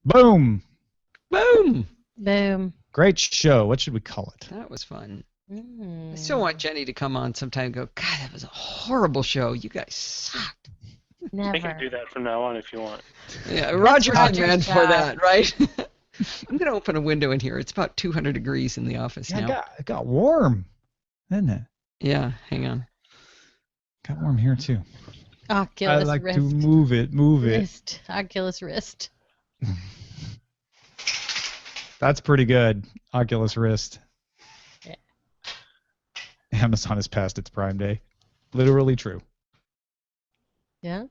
Boom. Boom. Boom. Great show. What should we call it? That was fun. I still want Jenny to come on sometime and go, God, that was a horrible show. You guys sucked. Never. I can do that from now on if you want. Yeah, Roger's the Roger's man for job. that, right? I'm going to open a window in here. It's about 200 degrees in the office Yeah, now. it got warm, didn't it? Yeah, hang on. Got warm here too. Oculus I like wrist. to move it. Wrist. Oculus wrist. That's pretty good. Oculus Wrist. Yeah. Amazon has passed its Prime Day. Literally true. Yeah.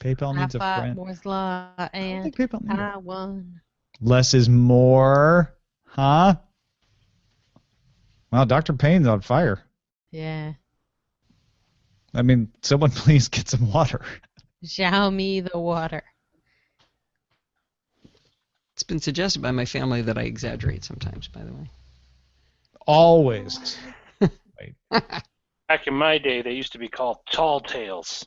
PayPal needs a I fought friend. Moore's Law I don't and think PayPal needs I won. Less is more, huh? Well, Dr. Payne's on fire. Yeah. I mean, someone please get some water. Show me the water. It's been suggested by my family that I exaggerate sometimes, by the way. Always. Back in my day, they used to be called tall tales.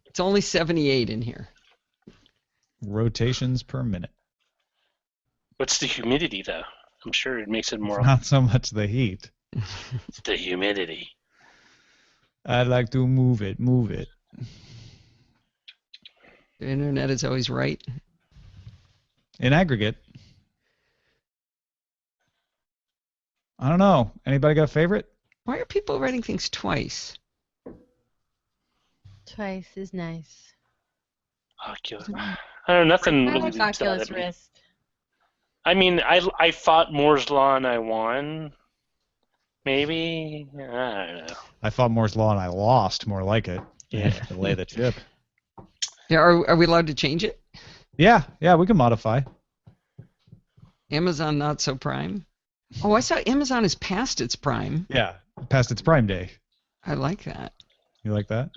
It's only 78 in here. Rotations per minute. What's the humidity, though? I'm sure it makes it more. Not so much the heat. It's the humidity. I'd like to move it, move it. The internet is always right. In aggregate. I don't know. Anybody got a favorite? Why are people writing things twice? Twice is nice. Oculus. I don't know, nothing I really like leaps out Oculus at me. wrist. I mean, I fought Moore's Law and I won. Maybe? I don't know. I fought Moore's Law and I lost, more like it. Yeah. To lay the chip. Yeah, are we allowed to change it? Yeah, we can modify. Amazon not so prime? Oh, I saw Amazon is past its prime. Yeah, past its Prime Day. I like that. You like that?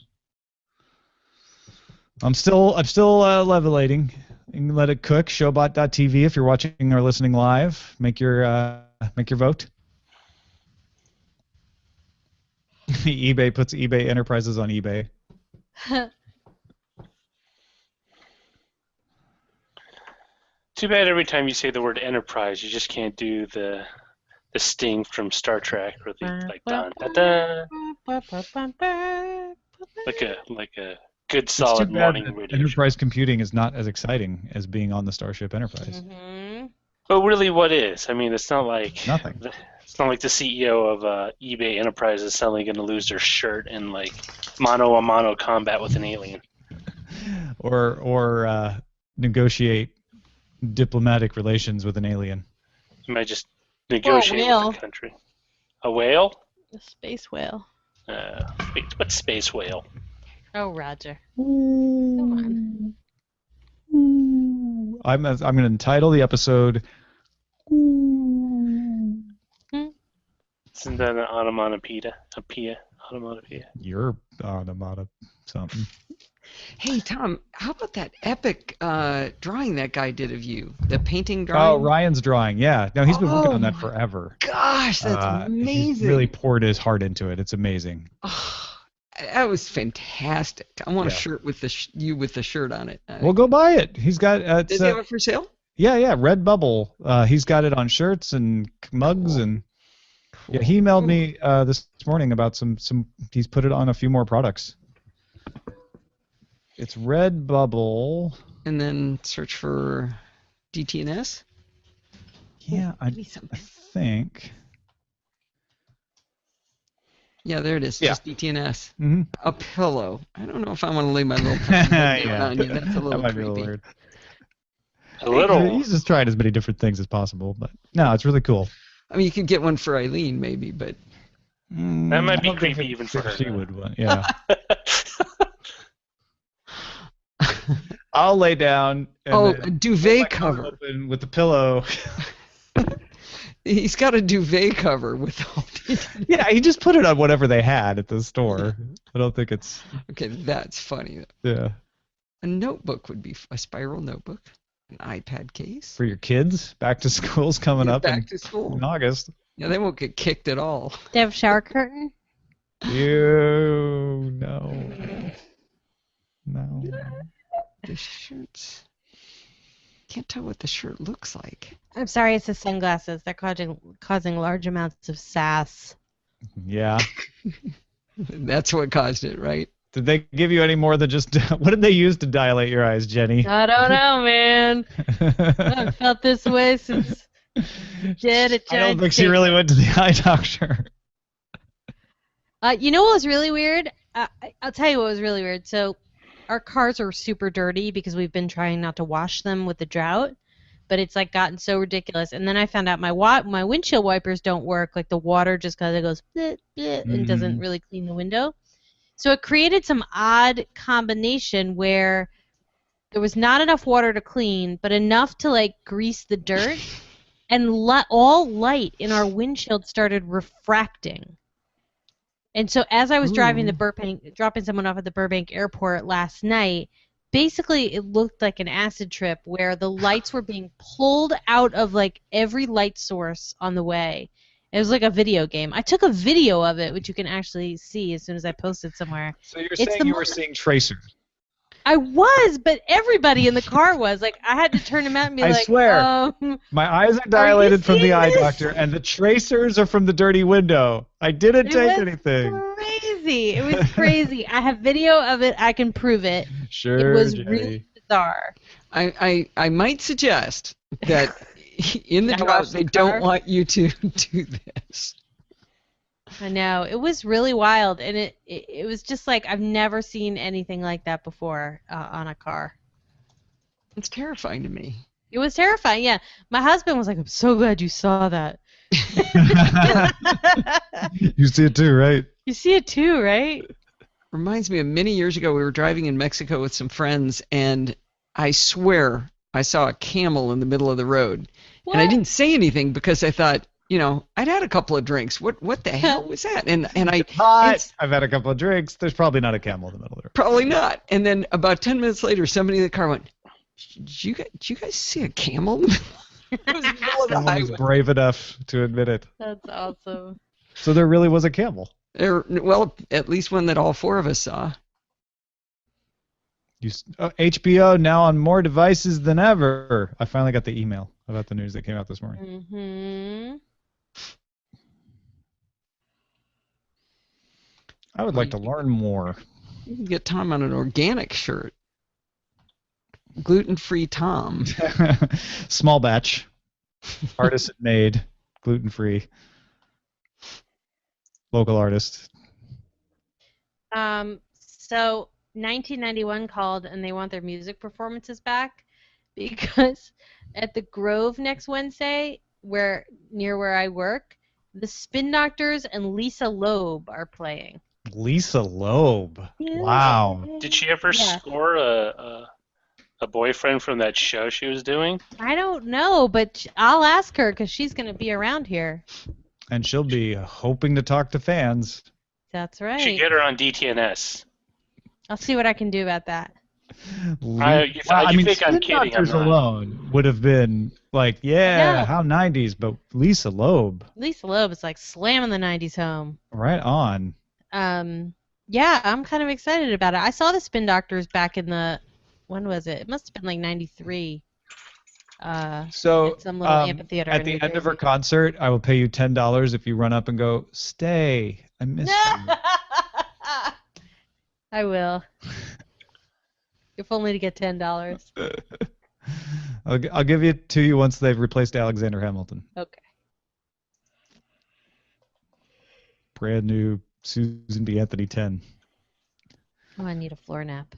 I'm still levelating. You can let it cook. Showbot.tv if you're watching or listening live. Make your vote. eBay puts eBay Enterprises on eBay. Too bad every time you say the word enterprise, you just can't do the sting from Star Trek or the like dun, dun, dun, like a good It's solid too bad morning that radio show. Enterprise computing is not as exciting as being on the Starship Enterprise. Mm-hmm. But really, what is? I mean, it's not like Nothing. It's not like the CEO of eBay Enterprise is suddenly going to lose their shirt in like mano-a-mano combat with an alien. Or negotiate diplomatic relations with an alien. You might just negotiate whale. with the country. A whale? The space whale. Wait, what's space whale? Oh, Roger. Come on. I'm going to entitle the episode. Isn't that an onomatopoeia? Onomatopoeia. You're on something. Hey, Tom, how about that epic drawing that guy did of you? The painting Oh, drawing? Ryan's drawing. Yeah. No, he's been working on that my forever. Gosh, that's amazing. He's really poured his heart into it. It's amazing. Oh, that was fantastic. I want a Yeah. shirt with you with the shirt on it. Well, go buy it. He's got. Does he have it for sale? Yeah. Redbubble. He's got it on shirts and mugs and. Yeah, he emailed me this morning about some. He's put it on a few more products. It's Redbubble. And then search for DTNS. Yeah, I Give me something. think. Yeah, there it is. Yeah. Just DTNS. Mm-hmm. A pillow. I don't know if I want to lay my little pillow Yeah. on you. That's a little That might be creepy. a little weird. A little. He's just trying as many different things as possible, but no, it's really cool. I mean, you could get one for Eileen, maybe, but That might be I don't think creepy even for her. She would want, yeah. I'll lay down. And a duvet cover. open with the pillow. He's got a duvet cover with all these. Yeah, he just put it on whatever they had at the store. I don't think it's. Okay, that's funny. Yeah. A notebook would be a spiral notebook, an iPad case. For your kids, back to school's coming up Back to school. in August. Yeah, they won't get kicked at all. They have a shower curtain? No. The shirts. can't tell what the shirt looks like. I'm sorry, it's the sunglasses. They're causing large amounts of sass. Yeah. That's what caused it, right? Did they give you any more than just what did they use to dilate your eyes, Jenny? I don't know, man. I've felt this way since did a I don't giant think she steak. really went to the eye doctor. You know what was really weird? I'll tell you what was really weird. So our cars are super dirty because we've been trying not to wash them with the drought, but it's like gotten so ridiculous. And then I found out my windshield wipers don't work. Like the water just kind of goes bleh, bleh, and doesn't really clean the window. So it created some odd combination where there was not enough water to clean, but enough to like grease the dirt, and all light in our windshield started refracting. And so as I was driving to Burbank, dropping someone off at the Burbank airport last night, basically it looked like an acid trip where the lights were being pulled out of like every light source on the way. It was like a video game. I took a video of it, which you can actually see as soon as I posted somewhere. So you're saying you were seeing tracers? I was, but everybody in the car was. Like, I had to turn him out and be I like, swear. My eyes are dilated from the eye doctor, and the tracers are from the dirty window. I didn't take anything. Crazy. It was crazy. I have video of it. I can prove it. Sure, It was Jenny. really bizarre. I might suggest that in the I drought washed they the don't car. want you to do this. I know. It was really wild, and it was just like I've never seen anything like that before on a car. It's terrifying to me. It was terrifying, yeah. My husband was like, I'm so glad you saw that. You see it too, right? You see it too, right? Reminds me of many years ago, we were driving in Mexico with some friends, and I swear I saw a camel in the middle of the road. What? And I didn't say anything because I thought, you know, I'd had a couple of drinks. What the hell was that? And I Hot. I've had a couple of drinks. There's probably not a camel in the middle there. probably not. And then about 10 minutes later, somebody in the car went, did you guys see a camel? It was in the middle of the Someone was highway. brave enough to admit it. That's awesome. So there really was a camel. Well, at least one that all four of us saw. HBO now on more devices than ever. I finally got the email about the news that came out this morning. Mm-hmm. I would like to learn more. You can get Tom on an organic shirt. Gluten-free Tom. Small batch. Artisan made. Gluten-free. Local artist. So 1991 called and they want their music performances back because at the Grove next Wednesday, near where I work, the Spin Doctors and Lisa Loeb are playing. Lisa Loeb. Yeah. Wow. Did she ever score a boyfriend from that show she was doing? I don't know, but I'll ask her because she's going to be around here. And she'll be hoping to talk to fans. That's right. Should get her on DTNS. I'll see what I can do about that. I think I'm Spin kidding, I'm Doctors not. alone would have been like, Yeah. how 90s, but Lisa Loeb, Lisa Loeb is like slamming the 90s home. right on. Yeah, I'm kind of excited about it. I saw the Spin Doctors back in when was it? It must have been like 93. So at some little amphitheater at in the New end of her Jersey. concert, I will pay you $10 if you run up and go, "Stay, I miss you." I will. If only to get $10. I'll give it to you once they've replaced Alexander Hamilton. Okay. Brand new Susan B. Anthony 10. Oh, I need a floor nap.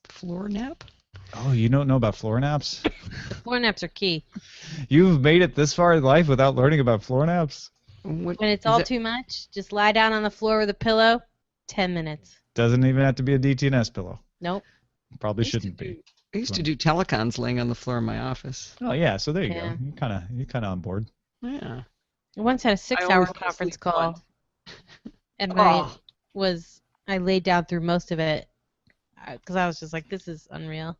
Floor nap? Oh, you don't know about floor naps? Floor naps are key. You've made it this far in life without learning about floor naps? What, When it's all too much, just lie down on the floor with a pillow. 10 minutes. Doesn't even have to be a DTNS pillow. Nope. Probably shouldn't be. I used to do telecons laying on the floor in my office. Oh yeah, so there you Yeah. go. You're kind of on board. Yeah. I once had a I 6-hour always fall conference asleep call, once. and Oh. I laid down through most of it because I was just like, this is unreal.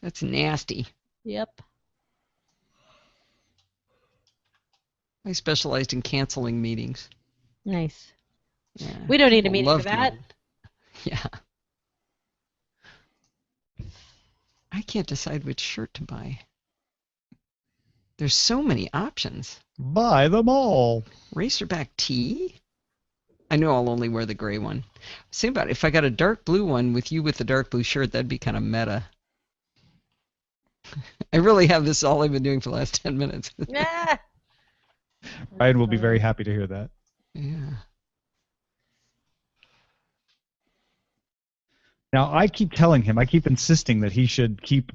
That's nasty. Yep. I specialized in canceling meetings. Nice. Yeah. We don't need a People meeting for loved that. me. Yeah. I can't decide which shirt to buy. There's so many options. Buy them all. Racerback tee? I know I'll only wear the gray one. Think about it. If I got a dark blue one with you with the dark blue shirt, that'd be kind of meta. I really have this all I've been doing for the last 10 minutes. Yeah. Ryan will be very happy to hear that. Yeah. Now, I keep telling him, I keep insisting that he should keep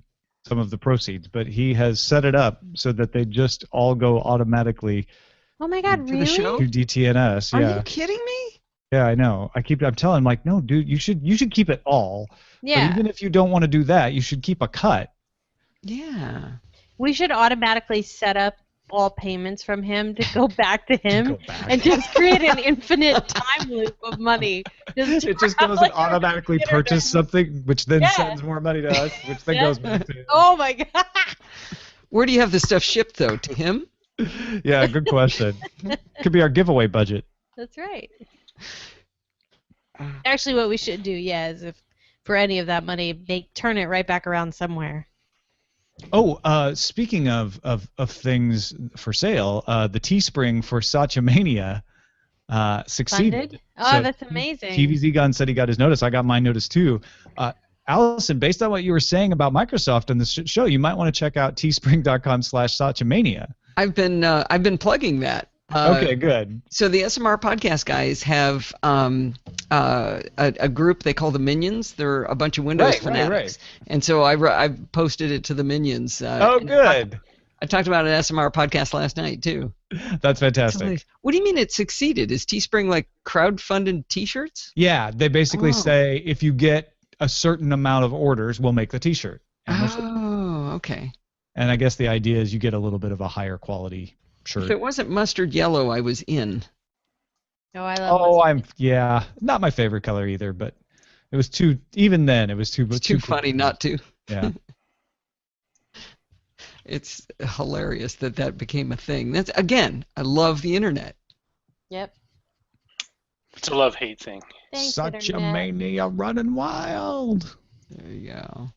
some of the proceeds, but he has set it up so that they just all go automatically Oh my God, To the really? show? to DTNS. Are Yeah, you kidding me? yeah, I know. I'm telling him, like, no, dude, you should keep it all. Yeah. But even if you don't want to do that, you should keep a cut. Yeah. We should automatically set up all payments from him to go back to him Go back. and just create an infinite time loop of money. It just goes and automatically purchase something, which then Yeah. sends more money to us, which then Yeah. goes back to him. Oh my God. Where do you have the stuff shipped, though? To him? Yeah, good question. Could be our giveaway budget. That's right. Actually, what we should do, is if for any of that money, turn it right back around somewhere. Oh, speaking of things for sale, the Teespring for Satchamania succeeded. Funded? Oh, So that's amazing. TVZ Gun said he got his notice. I got my notice too. Allison, based on what you were saying about Microsoft on this show, you might want to check out teespring.com/Satchamania. I've been plugging that. Okay, good. So the SMR podcast guys have a group they call the Minions. They're a bunch of Windows fanatics, right. and so I posted it to the Minions. Oh, and good. I talked about an SMR podcast last night too. That's fantastic. What do you mean it succeeded? Is Teespring like crowdfunded T-shirts? Yeah, they basically Oh. say if you get a certain amount of orders, we'll make the T-shirt. Oh, okay. And I guess the idea is you get a little bit of a higher quality shirt. If it wasn't mustard yellow, I was in. Oh, I love Oh, not my favorite color either, but it was too. Even then, it was too. It's too funny not to. Yeah. It's hilarious that became a thing. That's again, I love the internet. Yep. It's a love-hate thing. Thanks, Such a Internet. mania running wild. There you go.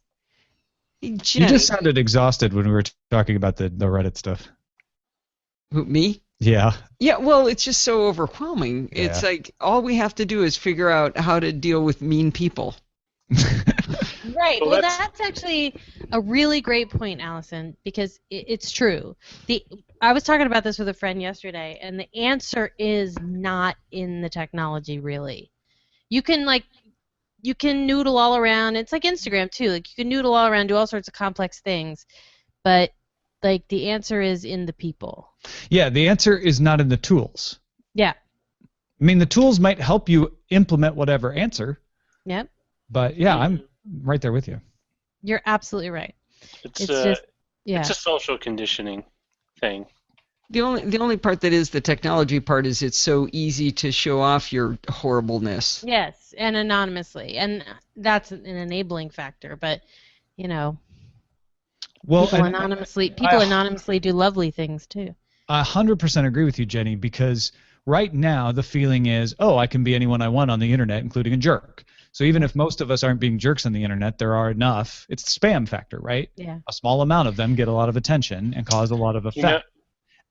Hey, You Jenny, just sounded exhausted when we were talking about the Reddit stuff. who, me? Yeah. Yeah, well, it's just so overwhelming. Yeah. It's like all we have to do is figure out how to deal with mean people. Right. Well, Well, that's- that's actually a really great point, Allison, because it's true. I was talking about this with a friend yesterday, and the answer is not in the technology, really. You can noodle all around. It's like Instagram too. Like you can noodle all around, do all sorts of complex things, but like the answer is in the people. Yeah, the answer is not in the tools. Yeah. I mean, the tools might help you implement whatever answer, Yep. but yeah, I'm right there with you. You're absolutely right. It's It's a just yeah. it's a social conditioning thing. The only part that is the technology part is it's so easy to show off your horribleness. Yes, and anonymously, and that's an enabling factor. But Well, people and anonymously do lovely things too. I 100% agree with you, Jenny, because right now the feeling is, oh, I can be anyone I want on the internet, including a jerk. So even if most of us aren't being jerks on the internet, there are enough. It's the spam factor, right? Yeah. A small amount of them get a lot of attention and cause a lot of effect.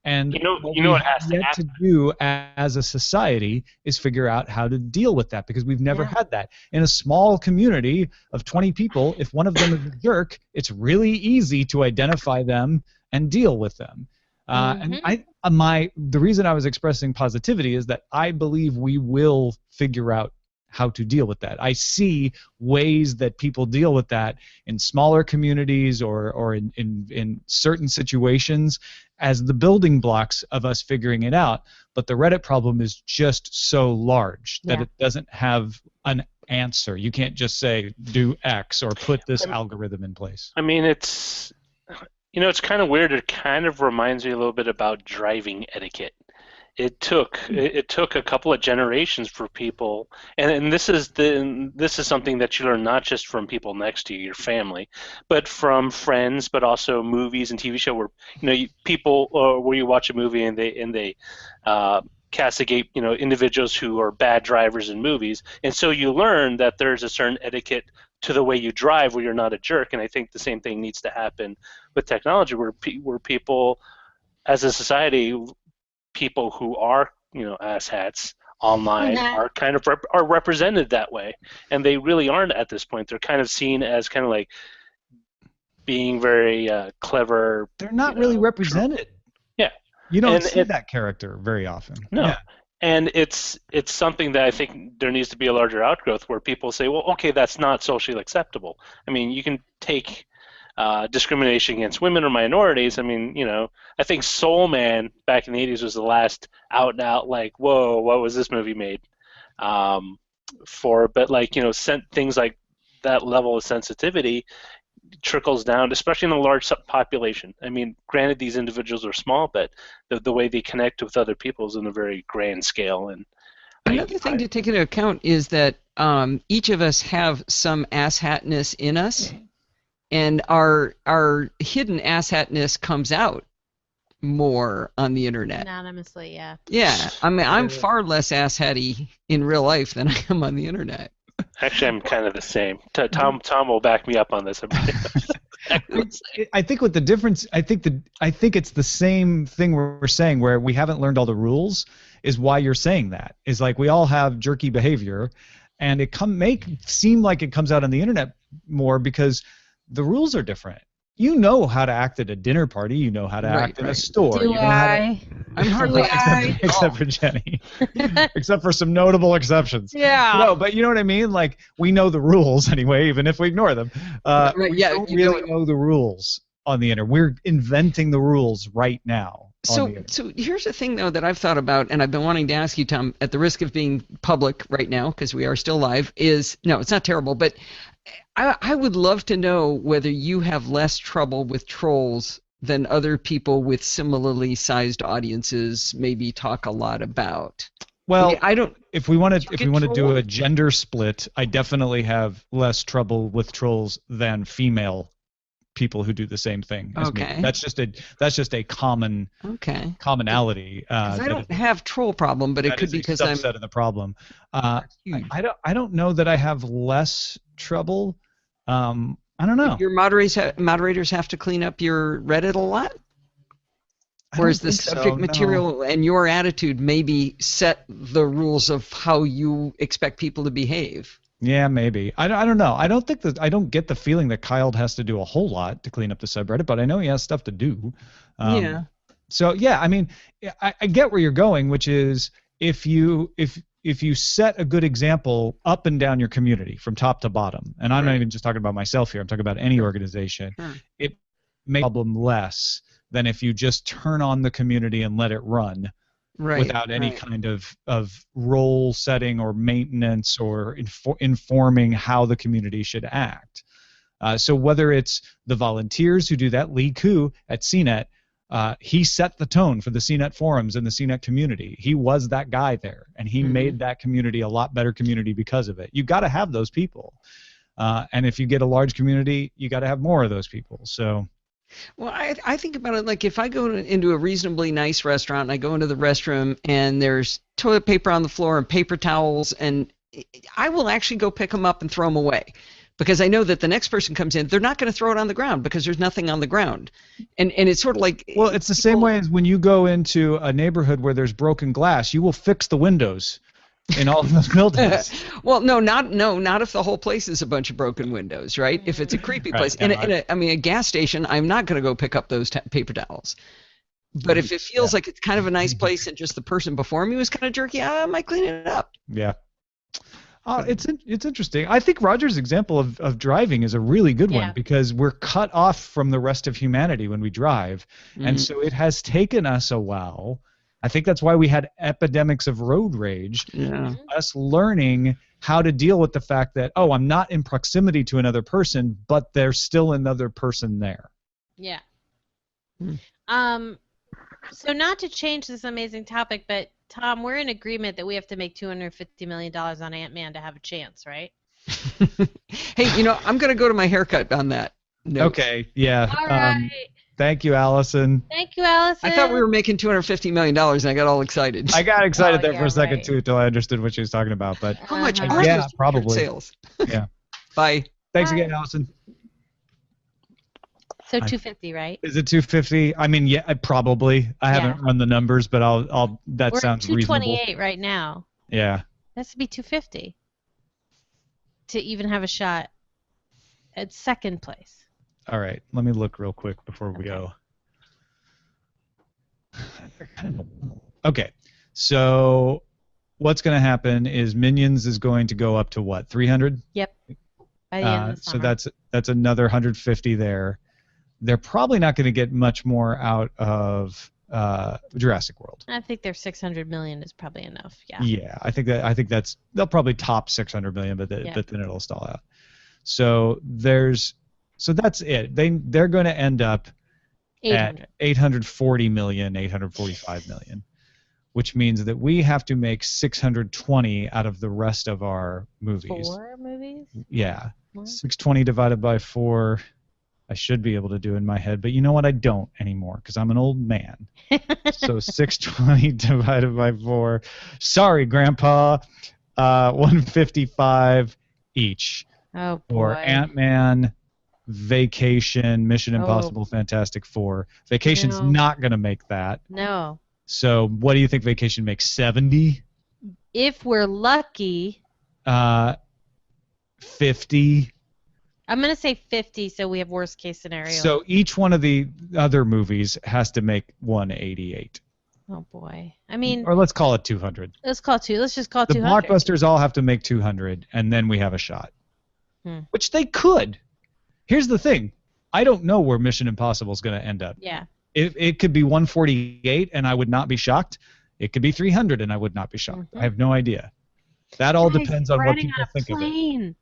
And You know we what has to yet happen? to do as a society is figure out how to deal with that, because we've never Yeah. had that. In a small community of 20 people, if one of them is a jerk, it's really easy to identify them and deal with them. And the reason I was expressing positivity is that I believe we will figure out how to deal with that. I see ways that people deal with that in smaller communities or in certain situations as the building blocks of us figuring it out. But the Reddit problem is just so large that Yeah. it doesn't have an answer. You can't just say do X or put this algorithm in place. I mean, it's kind of weird. It kind of reminds me a little bit about driving etiquette. It took a couple of generations for people, and this is something that you learn not just from people next to you, your family, but from friends, but also movies and TV show where people where you watch a movie and they castigate, individuals who are bad drivers in movies. And so you learn that there's a certain etiquette to the way you drive where you're not a jerk. And I think the same thing needs to happen with technology, where people, as a society, people who are, asshats online are kind of are represented that way, and they really aren't at this point. They're kind of seen as kind of like being very clever. They're not really represented. Yeah, you don't see that character very often. No. Yeah. And it's something that I think there needs to be a larger outgrowth where people say, well, okay, that's not socially acceptable. I mean, you can take discrimination against women or minorities. I mean, I think Soul Man back in the 80s was the last out and out, like, whoa, what was this movie made for? But things like that level of sensitivity trickles down, especially in a large population. I mean, granted, these individuals are small, but the way they connect with other people is on a very grand scale. And another thing to take into account is that each of us have some asshatness in us, and our hidden asshatness comes out more on the internet. Anonymously, yeah. Yeah, I mean, I'm far less asshatty in real life than I am on the internet. Actually, I'm kind of the same. Tom will back me up on this. I think what the difference, I think it's the same thing we're saying, where we haven't learned all the rules, is why you're saying that. Is like we all have jerky behavior, and it seem like it comes out on the internet more because the rules are different. You know how to act at a dinner party. You know how to act in a store. Do I'm hardly except for Jenny, except for some notable exceptions. Yeah. No, but you know what I mean. Like we know the rules anyway, even if we ignore them. We don't really know the rules on the internet. We're inventing the rules right now. So here's the thing, though, that I've thought about, and I've been wanting to ask you, Tom, at the risk of being public right now, because we are still live, no, it's not terrible, but I would love to know whether you have less trouble with trolls than other people with similarly sized audiences maybe talk a lot about. Well, I don't. If we want to do a gender split, I definitely have less trouble with trolls than female people who do the same thing as me. That's just a common commonality. I don't have troll problem, but it could be because I'm subset of the problem. I don't know that I have less trouble. I don't know. Your moderators have to clean up your Reddit a lot? Whereas the subject material and your attitude maybe set the rules of how you expect people to behave. Yeah, maybe. I don't know. I don't get the feeling that Kyle has to do a whole lot to clean up the subreddit, but I know he has stuff to do. Yeah. So yeah, I mean, I get where you're going, which is if you set a good example up and down your community from top to bottom, and I'm not even just talking about myself here. I'm talking about any organization. It makes the problem less than if you just turn on the community and let it run. Without any kind of role setting or maintenance or informing how the community should act. So whether it's the volunteers who do that, Lee Koo at CNET, he set the tone for the CNET forums and the CNET community. He was that guy there, and he made that community a lot better community because of it. You got to have those people. And if you get a large community, you got to have more of those people. So. Well, I think about it like if I go into a reasonably nice restaurant and I go into the restroom and there's toilet paper on the floor and paper towels, and I will actually go pick them up and throw them away because I know that the next person comes in, they're not going to throw it on the ground because there's nothing on the ground. And it's sort of like... Well, it's the same way as when you go into a neighborhood where there's broken glass, you will fix the windows in all of those buildings. Well, not if the whole place is a bunch of broken windows, right? If it's a creepy place. A gas station, I'm not going to go pick up those paper towels. But if it feels like it's kind of a nice place and just the person before me was kind of jerky, I might clean it up. Yeah. It's interesting. I think Roger's example of driving is a really good one because we're cut off from the rest of humanity when we drive. And so it has taken us a while. I think that's why we had epidemics of road rage. Yeah. Us learning how to deal with the fact that, I'm not in proximity to another person, but there's still another person there. Yeah. So not to change this amazing topic, but Tom, we're in agreement that we have to make $250 million on Ant-Man to have a chance, right? Hey, I'm going to go to my haircut on that note. Okay, yeah. All right. Thank you, Allison. Thank you, Allison. I thought we were making $250 million, and I got all excited. I got excited there yeah, for a second right. too, until I understood what she was talking about. But How much Uh-huh. are Yeah, those probably. sales? Yeah. Bye. Thanks Bye. again, Allison. So 250, right? Is it 250? I mean, yeah, probably. I haven't run the numbers, but I'll. That We're sounds at reasonable. 228 right now. Yeah. That has to be 250 to even have a shot at second place. All right. Let me look real quick before we go. Okay. So what's going to happen is Minions is going to go up to what? 300? Yep. By the end of the So summer. that's another 150 there. They're probably not going to get much more out of Jurassic World. I think their 600 million is probably enough. Yeah. Yeah, I think that's they'll probably top 600 million, but then it'll stall out. So that's it. They're going to end up 800. at 840 million, 845 million, which means that we have to make 620 out of the rest of our movies. 4 movies? Yeah. What? 620 divided by 4. I should be able to do in my head, but you know what? I don't anymore because I'm an old man. So 620 divided by 4. Sorry, Grandpa. 155 each. Oh boy. For Ant-Man, Vacation, Mission Impossible, Fantastic Four. Vacation's not going to make that. No. So what do you think Vacation makes? 70? If we're lucky. 50? I'm going to say 50 so we have worst case scenario. So each one of the other movies has to make 188. Oh boy. I mean. Or let's call it 200. Let's just call it The 200. blockbusters all have to make 200, and then we have a shot. Which they could. Here's the thing. I don't know where Mission Impossible is going to end up. Yeah. It could be 148, and I would not be shocked. It could be 300, and I would not be shocked. I have no idea. That all depends on what people think of it.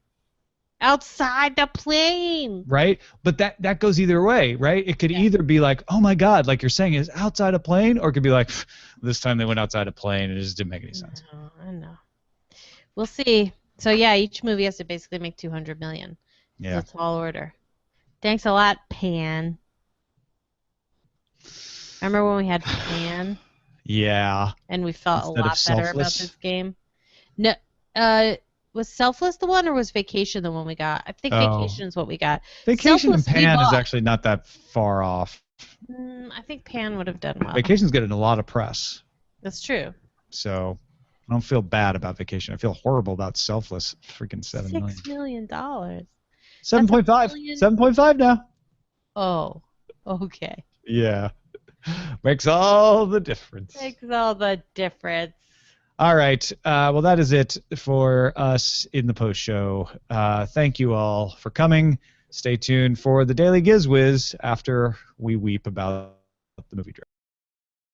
Outside the plane. Right? But that goes either way, right? It could either be like, oh my God, like you're saying, is outside a plane, or it could be like, this time they went outside a plane and it just didn't make any sense. I know. We'll see. So yeah, each movie has to basically make 200 million. Yeah. That's tall order. Thanks a lot, Pan. Remember when we had Pan? Yeah. And we felt Instead a of lot better about Selfless? this game. No, was Selfless the one, or was Vacation the one we got? I think Vacation is what we got. Vacation and Selfless we Pan is bought. actually not that far off. I think Pan would have done well. Vacation's getting a lot of press. That's true. So I don't feel bad about Vacation. I feel horrible about Selfless. Freaking $7 million. $6 million. 7.5. 7.5 now. Oh, okay. Yeah. Makes all the difference. Makes all the difference. All right. Well, that is it for us in the post show. Thank you all for coming. Stay tuned for the Daily Giz Wiz after we weep about the movie draft.